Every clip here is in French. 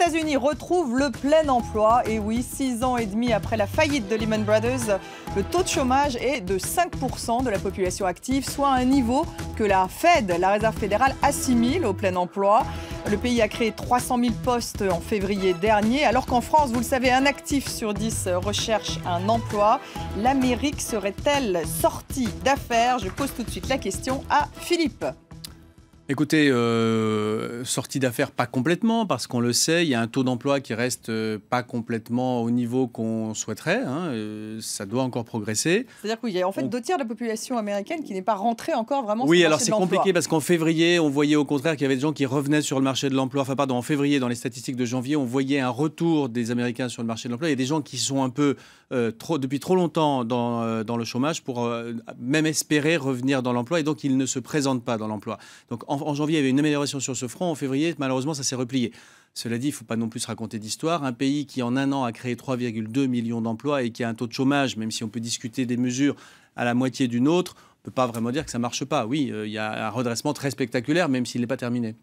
États-Unis retrouvent le plein emploi. Et oui, 6 ans et demi après la faillite de Lehman Brothers, le taux de chômage est de 5% de la population active, soit un niveau que la Fed, la Réserve fédérale, assimile au plein emploi. Le pays a créé 300 000 postes en février dernier, alors qu'en France, vous le savez, un actif sur 10 recherche un emploi. L'Amérique serait-elle sortie d'affaires? Je pose tout de suite la question à Philippe. Écoutez, sortie d'affaires pas complètement, parce qu'on le sait, il y a un taux d'emploi qui reste pas complètement au niveau qu'on souhaiterait. Ça doit encore progresser. C'est-à-dire qu'il y a en fait 2 tiers de la population américaine qui n'est pas rentrée encore vraiment sur le marché de l'emploi. Oui, alors c'est compliqué parce qu'en février, on voyait au contraire qu'il y avait des gens qui revenaient sur le marché de l'emploi. Enfin, pardon, en février, dans les statistiques de janvier, on voyait un retour des Américains sur le marché de l'emploi. Il y a des gens qui sont un peu depuis trop longtemps dans le chômage pour même espérer revenir dans l'emploi et donc ils ne se présentent pas dans l'emploi. Donc en janvier, il y avait une amélioration sur ce front. En février, malheureusement, ça s'est replié. Cela dit, il ne faut pas non plus se raconter d'histoire. Un pays qui, en un an, a créé 3,2 millions d'emplois et qui a un taux de chômage, même si on peut discuter des mesures à la moitié d'une autre, on ne peut pas vraiment dire que ça ne marche pas. Oui, il y a un redressement très spectaculaire, même s'il n'est pas terminé.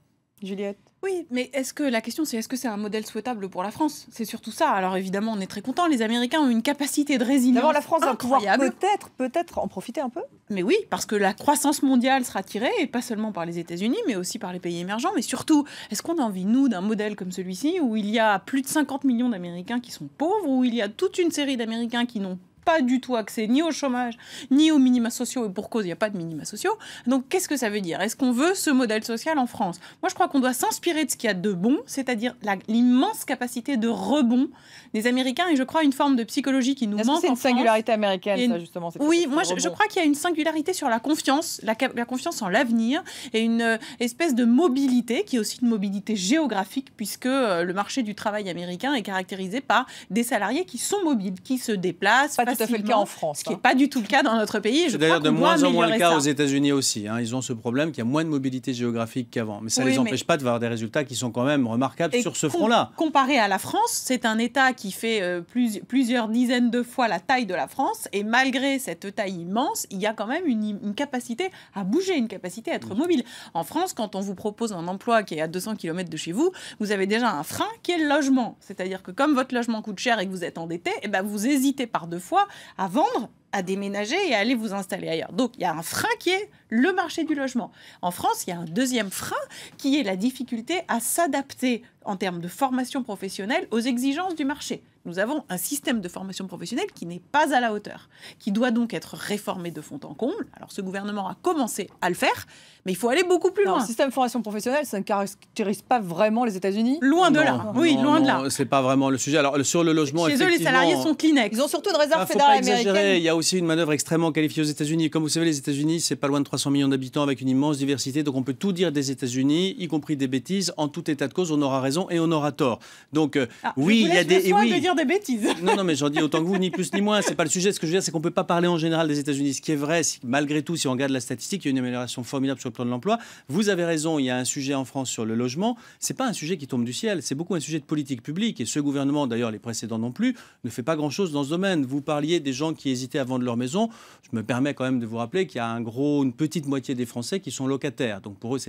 Juliette? Oui, mais la question c'est est-ce que c'est un modèle souhaitable pour la France? C'est surtout ça. Alors évidemment, on est très contents. Les Américains ont une capacité de résilience. D'abord, la France va pouvoir incroyable. peut-être en profiter un peu. Mais oui, parce que la croissance mondiale sera tirée, et pas seulement par les États-Unis, mais aussi par les pays émergents. Mais surtout, est-ce qu'on a envie, nous, d'un modèle comme celui-ci, où il y a plus de 50 millions d'Américains qui sont pauvres, où il y a toute une série d'Américains qui n'ont pas du tout accès ni au chômage, ni aux minima sociaux, et pour cause, il n'y a pas de minima sociaux. Donc, qu'est-ce que ça veut dire? Est-ce qu'on veut ce modèle social en France? Moi, je crois qu'on doit s'inspirer de ce qu'il y a de bon, c'est-à-dire l'immense capacité de rebond des Américains, et je crois une forme de psychologie qui nous manque en France. C'est une singularité américaine, ça, justement. Oui, moi, je crois qu'il y a une singularité sur la confiance, la confiance en l'avenir, et une espèce de mobilité, qui est aussi une mobilité géographique, puisque le marché du travail américain est caractérisé par des salariés qui sont mobiles, qui se déplacent, tout à fait le cas en France. Ce qui n'est pas du tout le cas dans notre pays. C'est d'ailleurs de moins en moins le cas aux États-Unis aussi. Ils ont ce problème qu'il y a moins de mobilité géographique qu'avant. Mais ça ne les empêche pas de voir des résultats qui sont quand même remarquables sur ce front-là. Comparé à la France, c'est un État qui fait plusieurs dizaines de fois la taille de la France. Et malgré cette taille immense, il y a quand même une capacité à bouger, une capacité à être mobile. En France, quand on vous propose un emploi qui est à 200 km de chez vous, vous avez déjà un frein qui est le logement. C'est-à-dire que comme votre logement coûte cher et que vous êtes endetté, vous hésitez par 2 fois à vendre, à déménager et à aller vous installer ailleurs. Donc, il y a un frein qui est le marché du logement. En France, il y a un deuxième frein qui est la difficulté à s'adapter en termes de formation professionnelle aux exigences du marché. Nous avons un système de formation professionnelle qui n'est pas à la hauteur, qui doit donc être réformé de fond en comble. Alors, ce gouvernement a commencé à le faire, mais il faut aller beaucoup plus loin. Le système de formation professionnelle, ça ne caractérise pas vraiment les États-Unis? Loin de là. Oui, loin de là. C'est pas vraiment le sujet. Alors, sur le logement, chez eux, les salariés sont Kleenex. Ils ont surtout une réserve fédérale américaine. Il y a aussi une manœuvre extrêmement qualifiée aux États-Unis. Comme vous savez, les États-Unis, c'est pas loin de 300 millions d'habitants avec une immense diversité. Donc, on peut tout dire des États-Unis, y compris des bêtises. En tout état de cause, on aura raison et on aura tort. Donc, oui, il y a des. de dire des bêtises. Non, mais j'en dis autant que vous, ni plus ni moins. C'est pas le sujet. Ce que je veux dire, c'est qu'on peut pas parler en général des États-Unis. Ce qui est vrai, c'est que malgré tout, si on regarde la statistique, il y a une amélioration formidable sur le plan de l'emploi. Vous avez raison. Il y a un sujet en France sur le logement. C'est pas un sujet qui tombe du ciel. C'est beaucoup un sujet de politique publique. Et ce gouvernement, d'ailleurs, les précédents non plus, ne fait pas grand-chose dans ce domaine. Vous parliez des gens qui hésitaient à vendre leur maison. Je me permets quand même de vous rappeler qu'il y a une petite moitié des Français qui sont locataires. Donc pour eux, c'est